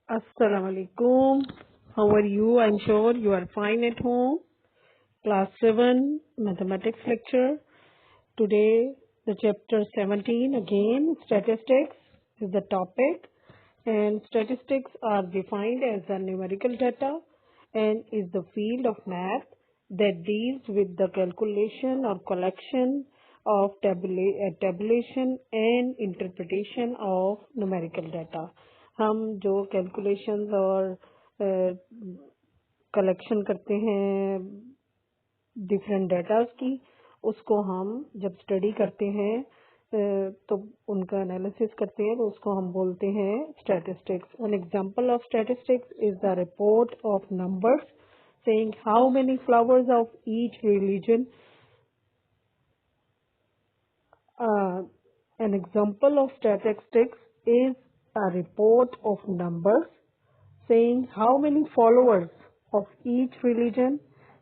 Assalamu alaikum. How are you? I'm sure you are fine at home. Class 7 mathematics lecture. Today the chapter 17 again statistics is the topic, and statistics are defined as the numerical data and is the field of math that deals with the calculation or collection of tabulation and interpretation of numerical data. हम जो calculations और collection करते हैं different datas की, उसको हम जब study करते हैं तो उनका एनालिसिस करते हैं तो उसको हम बोलते हैं statistics. An example of statistics is the report of numbers saying how many flowers of each religion. An example of statistics is a report of numbers saying how many followers of each religion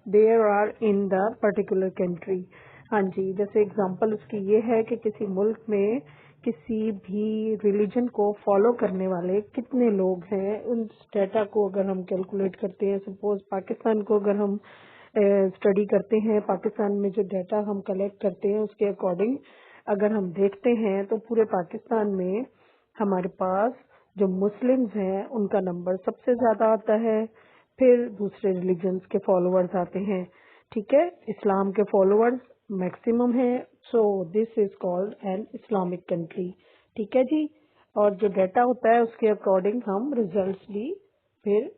there are in the particular country. हाँ जी, जैसे example उसकी ये है कि किसी मुल्क में किसी भी रिलीजन को फॉलो करने वाले कितने लोग हैं. उन डेटा को अगर हम कैलकुलेट करते हैं, सपोज पाकिस्तान को अगर हम स्टडी करते हैं, पाकिस्तान में जो डेटा हम कलेक्ट करते हैं उसके अकॉर्डिंग अगर हम देखते हैं तो पूरे पाकिस्तान में हमारे पास जो मुस्लिम्स हैं उनका नंबर सबसे ज्यादा आता है, फिर दूसरे रिलीजन्स के फॉलोअर्स आते हैं. ठीक है, इस्लाम के फॉलोअर्स मैक्सिमम है, so this is called an Islamic country. ठीक है जी. और जो डेटा होता है उसके अकॉर्डिंग हम रिजल्ट्स भी फिर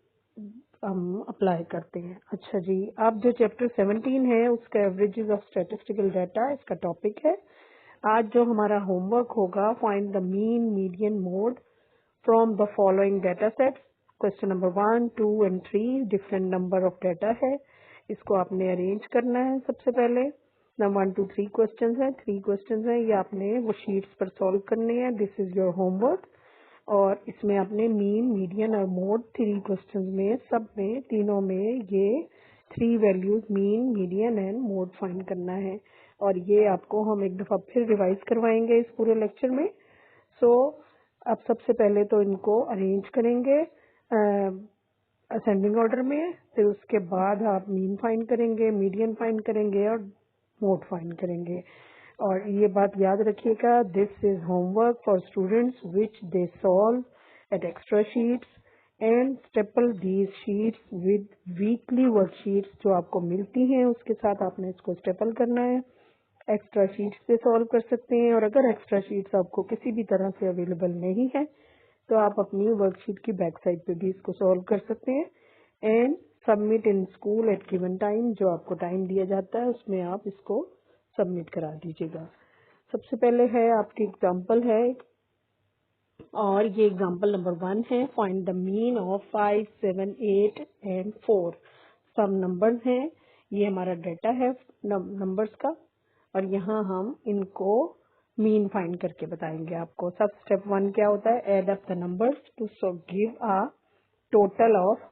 हम अप्लाई करते हैं. अच्छा जी, आप जो चैप्टर 17 है उसका एवरेजेस ऑफ स्टैटिस्टिकल डाटा इसका टॉपिक है. आज जो हमारा होमवर्क होगा, find the mean median mode from the following data sets. Question number 1, 2 and 3 different number of data है, इसको आपने अरेंज करना है. सबसे पहले 1, 2, 3 क्वेश्चन है, 3 क्वेश्चन है, ये आपने वो शीट्स पर सॉल्व करने हैं. This is your homework. और इसमें आपने मीन, मीडियन और मोड 3 क्वेश्चन में सब में तीनों में ये 3 values mean, median and mode find करना है. और ये आपको हम एक दफा फिर रिवाइज करवाएंगे इस पूरे लेक्चर में. सो अब सबसे पहले तो इनको अरेंज करेंगे असेंडिंग ऑर्डर में, फिर उसके बाद आप मीन फाइंड करेंगे, मीडियन फाइंड करेंगे और मोड फाइंड करेंगे. और ये बात याद रखिएगा, this is homework for students which they solve at extra sheets and staple these sheets with weekly worksheets जो आपको मिलती हैं, उसके साथ आपने इसको स्टेपल करना है. एक्स्ट्रा शीट्स से सॉल्व कर सकते हैं, और अगर एक्स्ट्रा शीट्स आपको किसी भी तरह से अवेलेबल नहीं है तो आप अपनी वर्कशीट की बैक साइड पे भी इसको सॉल्व कर सकते हैं. And submit in school eight given time, जो आपको टाइम दिया जाता है उसमें आप इसको सबमिट करा दीजिएगा. सबसे पहले है आपकी एग्जांपल है, और ये एग्जांपल नंबर 1 है. Find the mean of 5, 7, 8 and 4. सब नंबर्स हैं, ये हमारा डाटा है नंबर्स का, और यहाँ हम इनको मीन फाइंड करके बताएंगे आपको. सब स्टेप 1 क्या होता है, add up the numbers to give a total of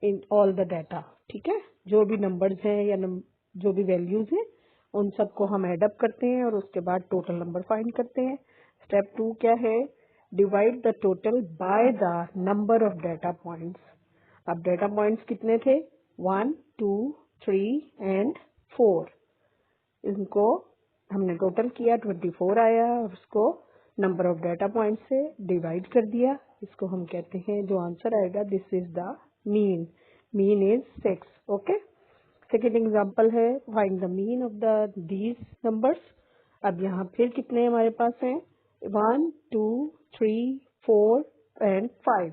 in all the data. ठीक है, जो भी नंबर्स हैं या जो भी वैल्यूज हैं उन सबको हम एड अप करते हैं और उसके बाद टोटल नंबर फाइंड करते हैं. स्टेप 2 क्या है, divide the total by the number of data points. अब डाटा पॉइंट्स कितने थे, 1, 2, 3 एंड 4. इनको हमने टोटल किया, 24 आया, और उसको नंबर ऑफ डाटा पॉइंट से डिवाइड कर दिया. इसको हम कहते हैं, जो आंसर आएगा, this is the mean. Mean is 6. Okay. Second example है, find the mean of the these numbers. अब यहाँ फिर कितने हमारे पास हैं, 1, 2, 3, 4 एंड 5.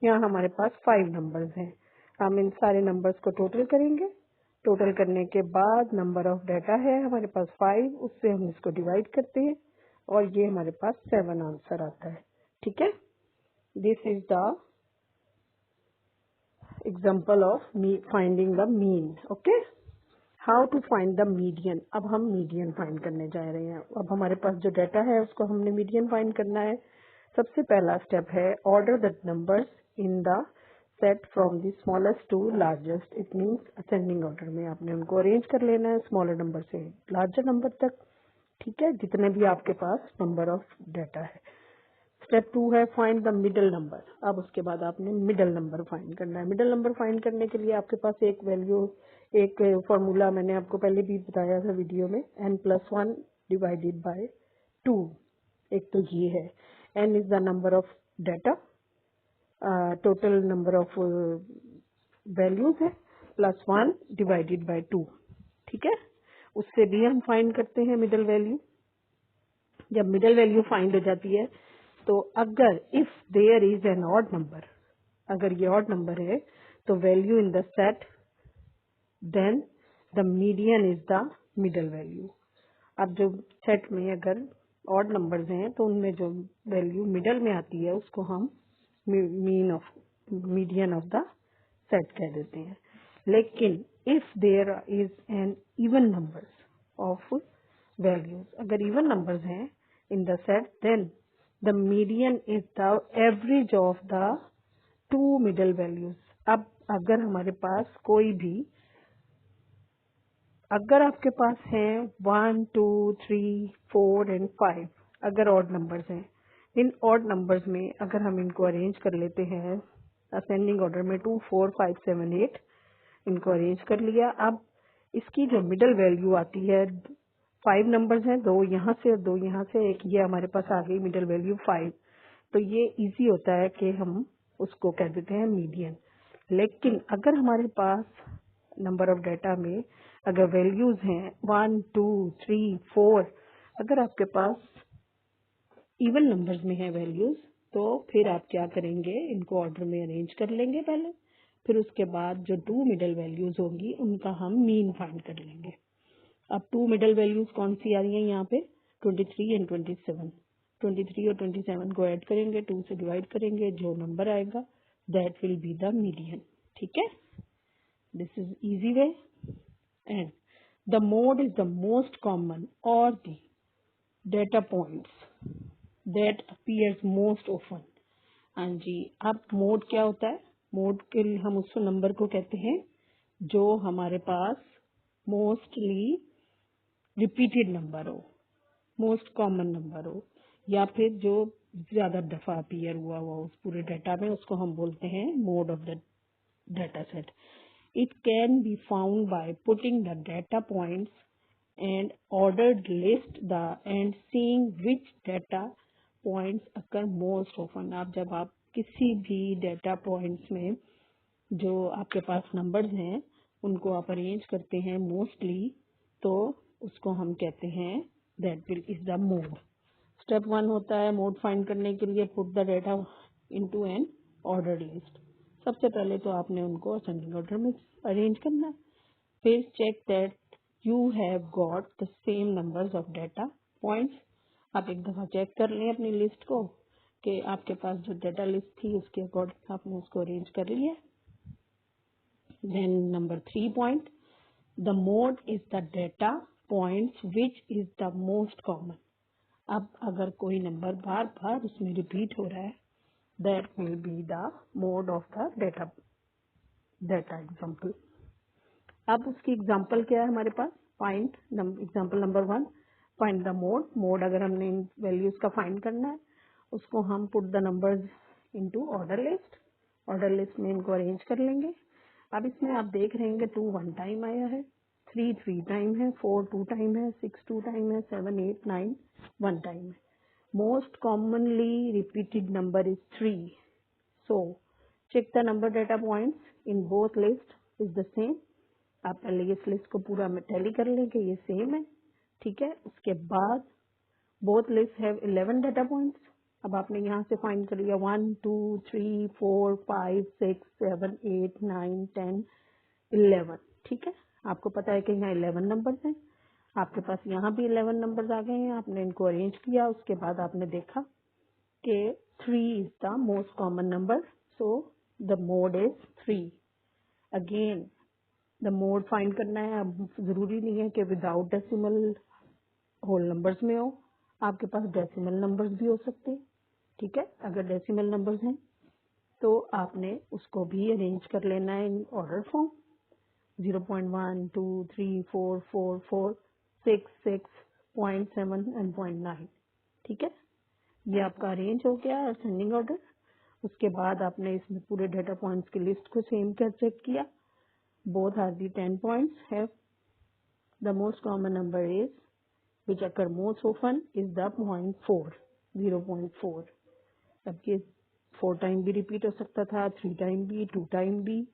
यहाँ हमारे पास 5 नंबर्स हैं. हम इन सारे नंबर्स को टोटल करेंगे. टोटल करने के बाद नंबर ऑफ डाटा है हमारे पास 5, उससे हम इसको डिवाइड करते हैं और ये हमारे पास 7 आंसर आता है. ठीक है, this is the example of finding the mean. Okay, how to find the median. अब हम मीडियन फाइंड करने जा रहे हैं. अब हमारे पास जो डाटा है उसको हमने मीडियन फाइंड करना है. सबसे पहला स्टेप है, order the numbers in the set from the smallest to largest. It means ascending order में आपने उनको अरेंज कर लेना है, स्मॉलर नंबर से लार्जर नंबर तक. ठीक है, जितने भी आपके पास नंबर ऑफ डाटा है. स्टेप 2 है फाइंड द मिडल नंबर। अब उसके बाद आपने मिडल नंबर फाइंड करना है। मिडल नंबर फाइंड करने के लिए आपके पास एक वैल्यू, एक फॉर्मूला मैंने आपको पहले भी बताया था वीडियो में, n+1 डिवाइडेड बाय 2। एक तो ये है, n is the number of data, total number of values है, +1 डिवाइडेड बाय 2। ठीक है, उससे भी हम फाइंड करते हैं मिडल वैल्यू। जब मिडल वैल्यू फाइंड हो जाती है तो अगर if there is an odd number, अगर ये ऑड नंबर है तो value in the set, then the median is the middle value. अब जो सेट में अगर ऑड नंबर्स हैं तो उनमें जो वैल्यू मिडल में आती है उसको हम मीडियन ऑफ द सेट कह देते हैं। लेकिन if there is an even number of values, अगर इवन नंबर्स हैं in the set, then the median is the average of the two middle values। अब अगर हमारे पास कोई भी, अगर आपके पास है 1 2 3 4 एंड 5, अगर ऑड नंबर्स हैं, इन ऑड नंबर्स में अगर हम इनको अरेंज कर लेते हैं असेंडिंग ऑर्डर में 2 4 5 7 8, इनको अरेंज कर लिया। अब इसकी जो मिडल वैल्यू आती है, 5 नंबर्स हैं, 2 यहाँ से और 2 यहाँ से, एक ये हमारे पास आ गई मिडल वैल्यू 5। तो ये इजी होता है कि हम उसको कह देते हैं मीडियन। लेकिन अगर हमारे पास नंबर ऑफ डाटा में अगर वैल्यूज हैं 1 2 3 4, अगर आपके पास इवन नंबर्स में है वैल्यूज, तो फिर आप क्या करेंगे, इनको ऑर्डर में अरेंज कर लेंगे पहले, फिर उसके बाद जो 2 मिडल वैल्यूज होंगी उनका हम मीन फाइंड कर लेंगे। अब 2 मिडल वैल्यूज कौन सी आ रही हैं यहाँ पे, 23 एंड 27। 23 और 27 को ऐड करेंगे, 2 से डिवाइड करेंगे, जो नंबर आएगा that will be the median. ठीक है, this is easy way. And the mode is the most common और the data points that appears most often. हाँ जी, अब मोड क्या होता है, मोड के लिए हम उस नंबर को कहते हैं जो हमारे पास मोस्टली रिपीटेड नंबर हो, मोस्ट कॉमन नंबर हो, या फिर जो ज्यादा दफा अपीयर हुआ हुआ उस पूरे डाटा में, उसको हम बोलते हैं mode of the data set. It can be found by putting the data points and ordered list the end seeing which data points occur most often. आप जब आप किसी भी डाटा पॉइंट्स में जो आपके पास नंबर्स हैं उनको आप अरेंज करते हैं मोस्टली, तो उसको हम कहते हैं that will is the mode. Step 1 होता है मोड फाइंड करने के लिए put the data into an order list. सबसे पहले तो आपने उनको असेंडिंग ऑर्डर में अरेंज करना है। फिर check that you have got the same numbers of data points. आप एक दफा चेक कर लें अपनी लिस्ट को कि आपके पास जो डाटा लिस्ट थी उसके अकॉर्डिंग आपने उसको अरेंज कर लिया। Then number 3 point, the mode is the data points which is the most common. अब अगर कोई नंबर बार बार उसमें रिपीट हो रहा है, that will be the mode of the data example. अब उसकी एग्जाम्पल क्या है हमारे पास, find example number 1, find the mode. Mode अगर हमने इन वैल्यूज का फाइंड करना है, उसको हम put the numbers into order list. Order list में इनको अरेंज कर लेंगे। अब इसमें आप देख रहे हैं 2 1 टाइम आया है, 3 3 टाइम है, 4 2 टाइम है, 6 2 टाइम है, 7 8 9 1 टाइम है। Most commonly repeated number is 3। So check the number data points in both list is the same. आप पहले इस लिस्ट को पूरा में टैली कर लें कि ये सेम है। ठीक है, उसके बाद both list have 11 data points. अब आपने यहाँ से फाइंड कर लिया 1 2 3 4 5 6 7 8 9 10 11। ठीक है, आपको पता है कि यहाँ 11 नंबर्स हैं, आपके पास यहाँ भी 11 नंबर्स आ गए हैं। आपने इनको अरेंज किया, उसके बाद आपने देखा कि 3 is the most common number, so the mode is 3। Again the mode find करना है। अब जरूरी नहीं है कि विदाउट डेसिमल होल नंबर्स में हो, आपके पास डेसिमल नंबर्स भी हो सकते हैं। ठीक है, अगर डेसिमल नंबर्स हैं तो आपने उसको भी अरेंज कर लेना है इन ऑर्डर फॉर्म, 0.1 2 3 4 4 4 6 6 0.7 एंड 0.9। ठीक है, ये आपका अरेंज हो गया असेंडिंग ऑर्डर। उसके बाद आपने इसमें पूरे डेटा पॉइंट्स की लिस्ट को सेम कर चेक किया। Both are the 10 points have the most common number is which occur most often is the 0.4। अब ये 4 टाइम भी रिपीट हो सकता था, 3 टाइम भी, 2 टाइम भी।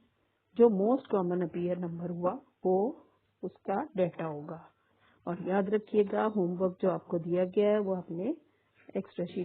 जो मोस्ट कॉमन अपीयर नंबर हुआ वो उसका डेटा होगा। और याद रखिएगा होमवर्क जो आपको दिया गया है वो आपने एक्स्ट्रा शीट